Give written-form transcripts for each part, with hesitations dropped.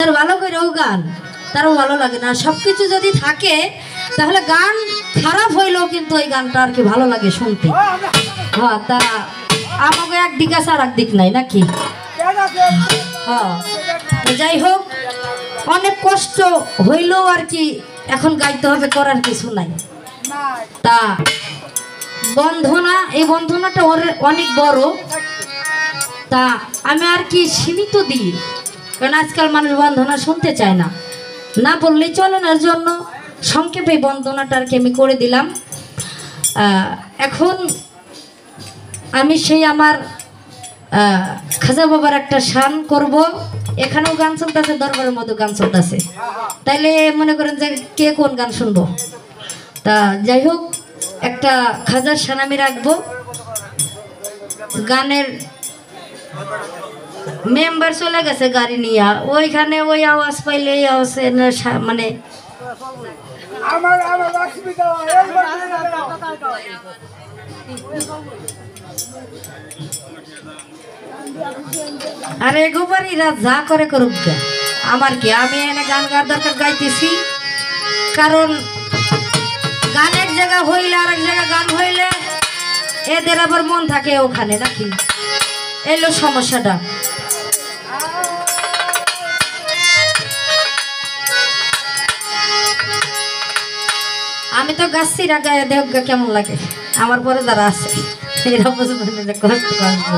তার ভালো করেও গান তারও ভালো লাগে না। সব কিছু যদি থাকে তাহলে গান খারাপ হইলেও কিন্তু ওই গানটা আর কি ভালো লাগে শুনতে। হ্যাঁ, তা আমাকে একদিক আছে আর একদিক নাই নাকি? হ্যাঁ, যাই হোক, অনেক কষ্ট হইলেও আর কি এখন গাইতে হবে, করার কিছু নাই। তা বন্ধনা, এই বন্ধনাটা অনেক বড়, তা আমি আর কি সীমিত দিই, কারণ আজকাল মানুষ বন্ধনা শুনতে চায় না, না বললেই চলে না। এর জন্য সংক্ষেপে এই বন্ধনাটা আর কি আমি করে দিলাম। এখন আমি সেই আমার খাজা বাবার একটা শান করব। এখানেও গান চলতেছে, দরবারের মতো গান চলতেছে, তাইলে মনে করেন যে কে কোন গান শুনবো। তা যাই হোক, একটা খাজার শান আমি রাখবো। গানের মেম্বার চলে গেছে গাড়ি নিয়ে, ওইখানে ওই আওয়াজ পাইলে এই আওয়াজ মানে আরে গোপারীরা যা করে করুক, আমার কি, আমি এনে গান গাওয়ার দরকার গাইতেছি, কারণ গান এক জায়গা হইলে আর এক জায়গা গান হইলে এদের আবার মন থাকে ওখানে নাকি, এলো সমস্যাটা। আমি তো গাছি গায়ে দেখ কেমন লাগে, আমার পরে যারা আছে এরা বুঝবেন কষ্ট করবো।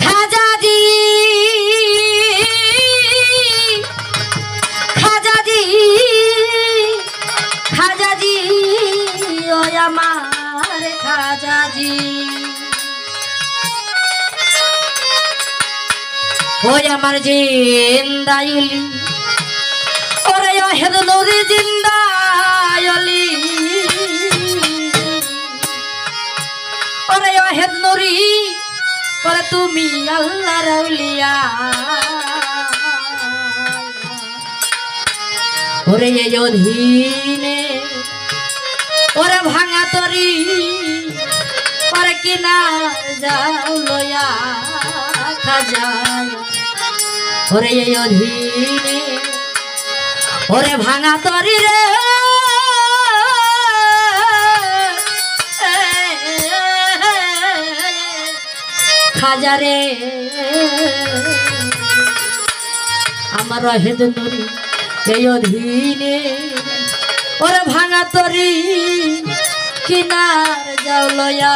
খাজাজি খাজাজি খাজাজি ও আমার খাজাজি, ওই আমার জিন্দায়ুলি, ওরে হেদ নদী জিন্দায়লি, ওরে হেদ নরি, ওরে তুমি আল্লাহ রাউলিয়া, ওরে এই অধীনে, ওরে ভাঙা তরি, ওরে কিনার যাও লয়া খাজা, ওরে এই অধীনে, ওরে ভাঙা তরি রে, খাজা রে আমার হেদ নরি, এই অধীনে, ওরে ভাঙা তরি কিনার যাও লয়া,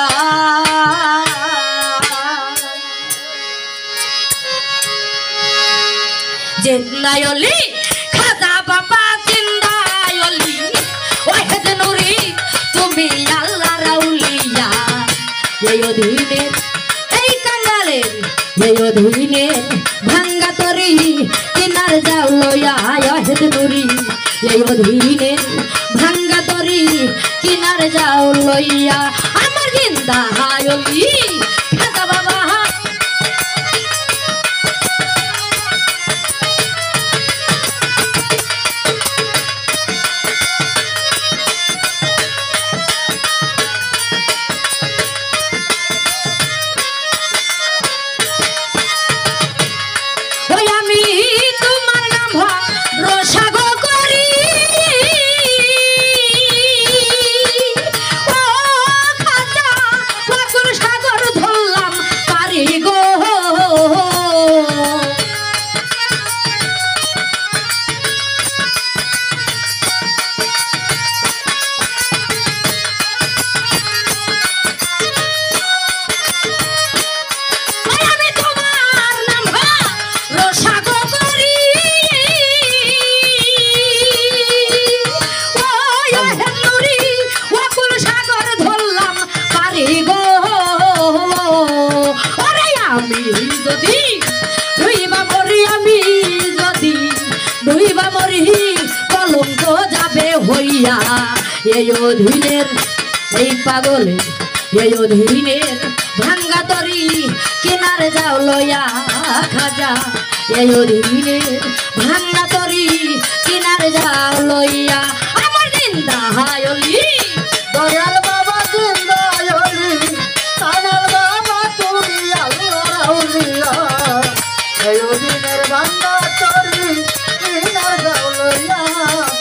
জিন্দায়লি খাজা বাবা জিন্দায়লি, ও হেদ নরি তুমি আল্লাহ রাউলিয়া, এই অধীনে এই কাঙ্গালের, এই অধীনে ভাঙ্গা তরি কিনার যাও লয়া, হেদ নরি এই অধীনে ভাঙ্গা তরি কিনার যাও লইয়া, আমার জিন্দায়লি খাজা বাবা। হইয়া এই অধীনের এই পাগলের, এই অধীনের ভাঙ্গা তরি কিনারে যাও লইয়া খাজা, এই অধীনের ভাঙ্গা তরি কিনারে যাও লইয়া, আমার জিন্দায়লি দয়াল বাবা জিন্দায়লি, কানাল বাবা তুমি আল্লাহ রাউলিয়া। এই দিনের ভাঙ্গা তরি কিনার যাও লইয়া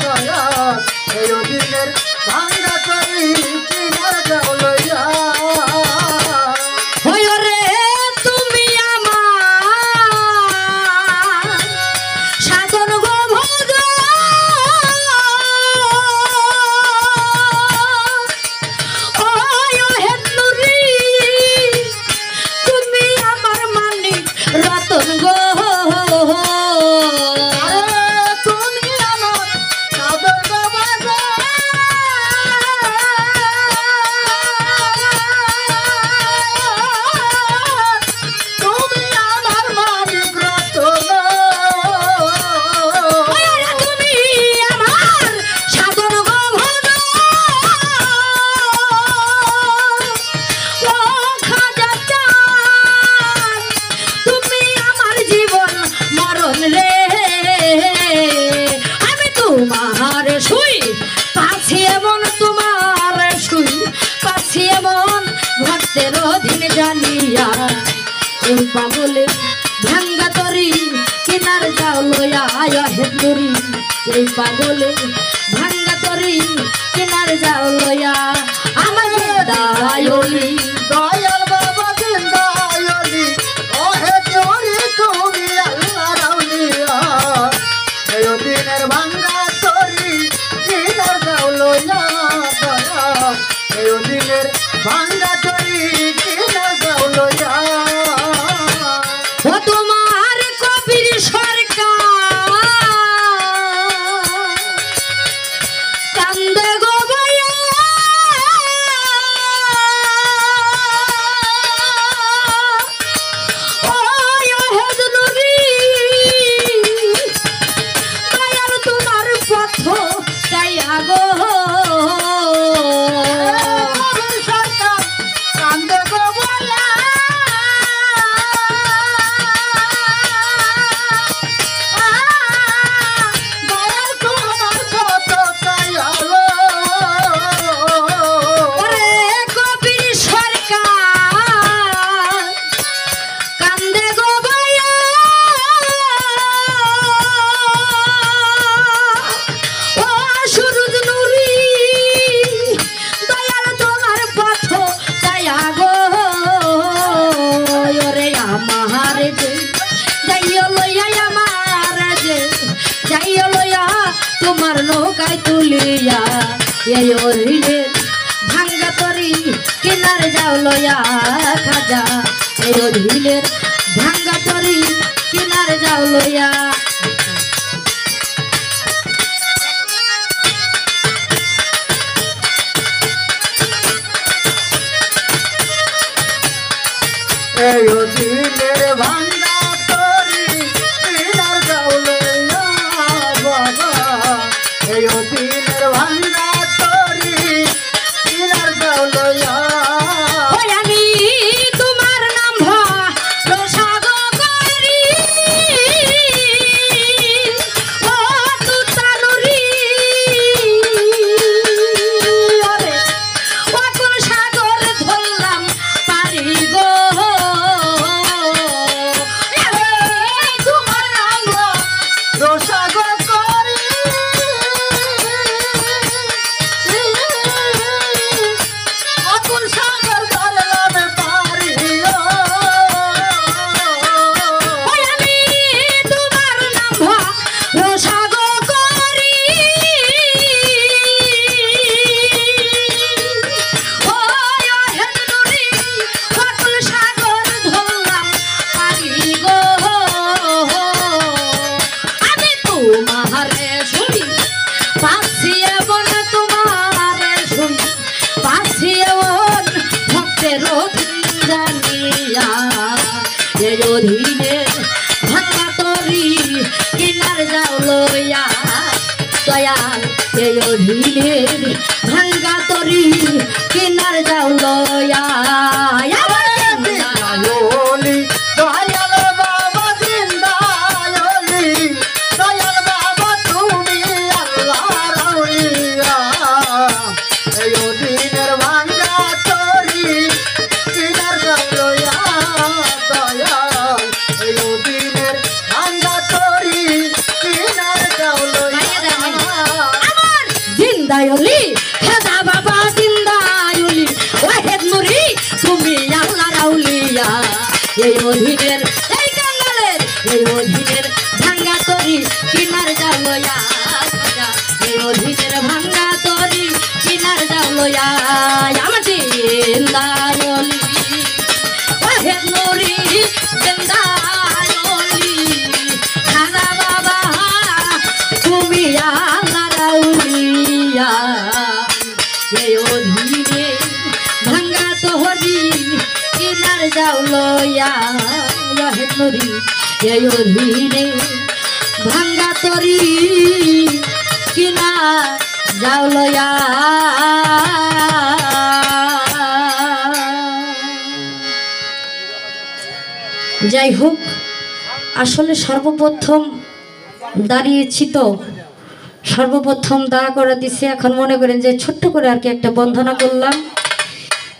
দয়াল এই দিনের ভাঙ্গা তরি কিনার যাও লইয়া রে তুমি আমার সাধন গো ভজ হেতুরি তুমি আমার মানিক রতন গো তুমি আমার সাধন গো ভজ তুমি আমার মানিক রতন তুমি আমার সাধন গো ভজ ও খাজা চাঁদ তুমি আমার জীবন মরণ রে আমি তোমার শুই পাছি এমন তোমার শুই পাছি এমন ভক্তের অধীন জানিয়া এই পাগলে ভাঙ্গা তরি কিনার যাও লইয়া হেতুরি এই পাগলে ভাঙ্গা তরি কিনার যাও লইয়া আমার দায়লি দয়াল বাবা জিন্দায়লি ওহে চোরি তুমি আল্লাহ রাউলিয়া এই দিনের ভাঙ্গা তরি কিনার যাও লইয়া দয়াল এই দিনের ভাঙ্গা তরি কিনার যাও লইয়া ও তোমার কবির সরকার কান্দে গো বয়া ও হেদনুরি দয়াল তোমার পথ চাইয়া গো সরকার কান্দে গো বলা দয়াল তোমার কত চাইলো ওরে কবির সরকার কান্দে গো বয়া ও সুরজ নুরি দয়াল তোমার পথ চাইয়া গো ওরে আমার যে যাইও লইয়া আমার যে যাইও লইয়া তোমার নৌকায় তুলিয়া এই ওরিলে ভাঙ্গা তরি কিনার যাও লইয়া খাজা এই ওরিলের ভাঙ্গা তরি কিনার যাও লইয়া এই দিনের ভাঙ্গা তরি কিনার যাও লইয়া বাবা এই দিনের ভাঙ্গা তরি কিনার যাও লইয়া ওই আমি তোমার নাম রসাগ করি ও তুতানুরি ওরে ও কোন সাগর ধরলাম পারি গো তোমার নাম রসাগর করি অকুল সাগর ধরলাম পারি ওই আমি তোমার নাম রসাগ করি ওই হেদনুরি অকুল সাগর ধরলাম পারি গো আমি তোমারে শুনি পাচ্ছি এমন তোমারে শুনি পাচ্ছি এমন ভক্তের অধীন জানিয়া এই অধীনে ভাঙ্গা তরি কিনার যাও লইয়া দয়াল এই অধীনের ভাঙ্গা তরি কিনার যাও লইয়া জিন্দায়লি দয়াল বাবা জিন্দায়লি দয়াল বাবা তুমি আল্লাহ রাউলিয়া এই দিনের ভাঙ্গা তরি কিনার যাও লইয়া দয়াল এই দিনের অধীনের এই কাঙ্গালের এই অধীনের ভাঙ্গা তরি কিনার যাও লইয়া খাজা এই অধীনের ভাঙ্গা তরি কিনার যাও লইয়া আমার জিন্দায়লি ওহে নরি জিন্দায়লি খাজা বাবা তুমি আল্লাহ রাউলিয়া এই অধীনে ভাঙ্গা তোহরি কিনার যাও লইয়া ওহে নরি এই অধীনে ভাঙ্গা তরি কিনার যাও লইয়া যাই হোক আসলে সর্বপ্রথম দাঁড়িয়েছি তো সর্বপ্রথম দাঁড়া করে দিছে এখন মনে করেন যে ছোট্ট করে আর কি একটা বন্দনা করলাম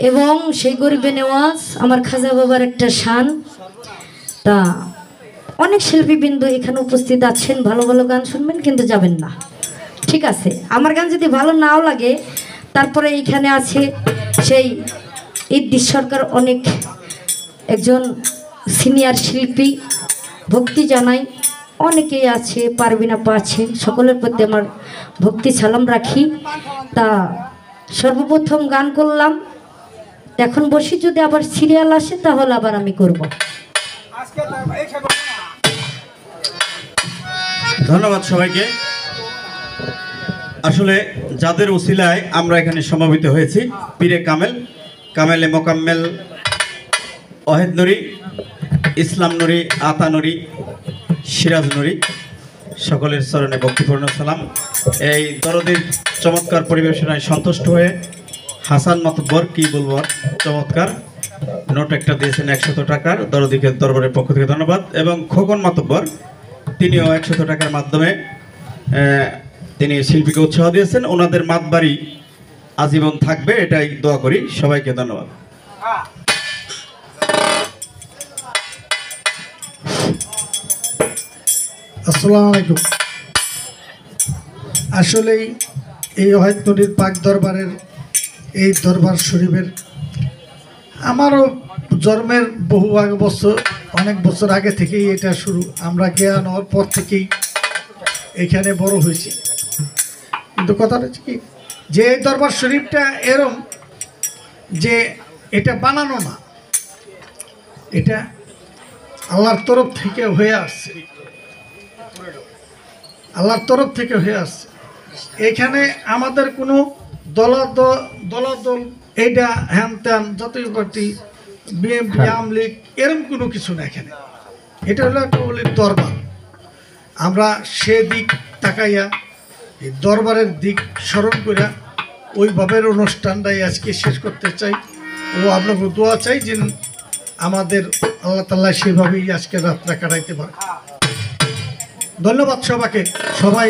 এবং সেই গরিবে নেওয়াজ আমার খাজা বাবার একটা শান তা অনেক শিল্পীবৃন্দ এখানে উপস্থিত আছেন ভালো ভালো গান শুনবেন কিন্তু যাবেন না ঠিক আছে আমার গান যদি ভালো নাও লাগে তারপরে এখানে আছে সেই ইদ্দিস সরকার অনেক একজন সিনিয়র শিল্পী ভক্তি জানাই অনেকেই আছে পারবিন আপা আছে সকলের প্রতি আমার ভক্তি সালাম রাখি তা সর্বপ্রথম গান করলাম এখন বসি যদি আবার সিরিয়াল আসে তাহলে আবার আমি করব ধন্যবাদ সবাইকে আসলে যাদের উসিলায় আমরা এখানে সমবেত হয়েছি পীরে কামেল কামেলে মোকাম্মেল ওয়াহেদ নুরি ইসলাম নুরি আতা নুরি সিরাজ নুরি সকলের চরণে ভক্তিপূর্ণ সালাম এই দরদির চমৎকার পরিবেশনায় সন্তুষ্ট হয়ে হাসান মাতব্বর কি বলবো আর চমৎকার নোট একটা দিয়েছেন 100 টাকার দরদিকে দরবারের পক্ষ থেকে ধন্যবাদ এবং খোকন মাতব্বর তিনিও 100 টাকার মাধ্যমে তিনি শিল্পীকে উৎসাহ দিয়েছেন ওনাদের মাতবাড়ি আজীবন থাকবে এটাই দোয়া করি সবাইকে ধন্যবাদ আসসালামু আলাইকুম আসলেই এই ওয়াহেদ নদীর পাক দরবারের এই দরবার শরীফের আমারও জন্মের বহু আগে বছর অনেক বছর আগে থেকেই এটা শুরু আমরা জ্ঞান হওয়ার পর থেকেই এখানে বড় হয়েছি কিন্তু কথাটা হচ্ছে কি যে এই দরবার শরীফটা এরম যে এটা বানানো না এটা আল্লাহর তরফ থেকে হয়ে আসছে আল্লাহর তরফ থেকে হয়ে আসছে এখানে আমাদের কোনো দলাদল এইটা হ্যান ত্যান জাতীয় পার্টি বিএনপি আওয়ামী লীগ এরকম কোনো কিছু না এখানে এটা হলো একটা দরবার আমরা সে দিক তাকাইয়া এই দরবারের দিক স্মরণ করে ওইভাবে অনুষ্ঠানটাই আজকে শেষ করতে চাই ও আপনাকে দোয়া চাই যে আমাদের আল্লাহ তাআলা সেভাবেই আজকে রাতটা কাটাইতে পারে ধন্যবাদ সবাইকে সবাই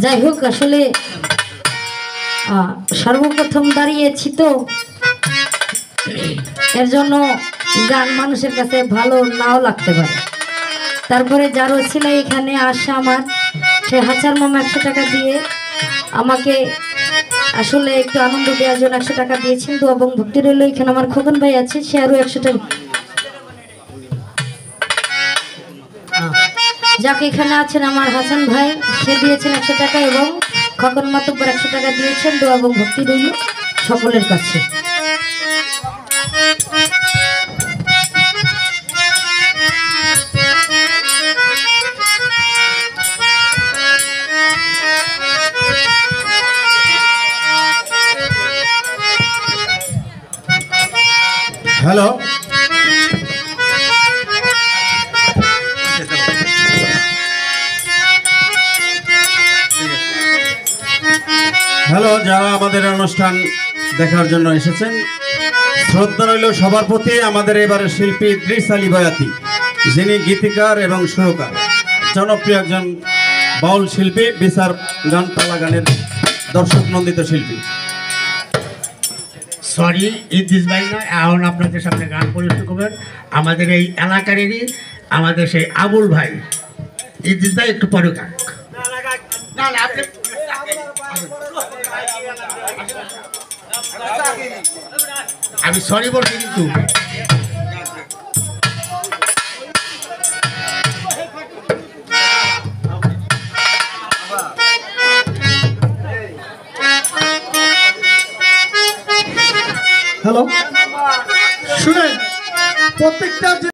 যাই হোক আসলে সর্বপ্রথম দাঁড়িয়েছি তো এর জন্য গান মানুষের কাছে ভালো নাও লাগতে পারে তারপরে যার ছিল এখানে আসা আমার সে হাজার মামা 100 টাকা দিয়ে আমাকে আসলে একটু আনন্দ দেওয়ার জন্য 100 টাকা দিয়েছেন তো এবং ভক্তি রইল এখানে আমার খোকন ভাই আছে সে আরো 100 টাকা যাকে এখানে আছেন আমার হাসান ভাই সে দিয়েছেন 100 টাকা এবং খোকন মাতব্বর 100 টাকা দিয়েছেন দোয়া এবং ভক্তি রইল সকলের কাছে হ্যালো হ্যালো যারা আমাদের অনুষ্ঠান দেখার জন্য এসেছেন শ্রদ্ধা রইল সবার প্রতি আমাদের এবারের শিল্পী ইদ্রিস আলী বয়াতি যিনি গীতিকার এবং সুরকার জনপ্রিয় একজন বাউল শিল্পী বিচার গান পালা গানের দর্শক নন্দিত শিল্পী সরি ইদ্রিস ভাই না, এখন আপনাদের সামনে গান পরিবেশন করবেন আমাদের এই এলাকারই আমাদের সেই আবুল ভাই। ইদ্রিস ভাই একটু পরে গান। না না আপনি আমি সরি বলছি কিন্তু হ্যালো শুনেন, প্রত্যেকটা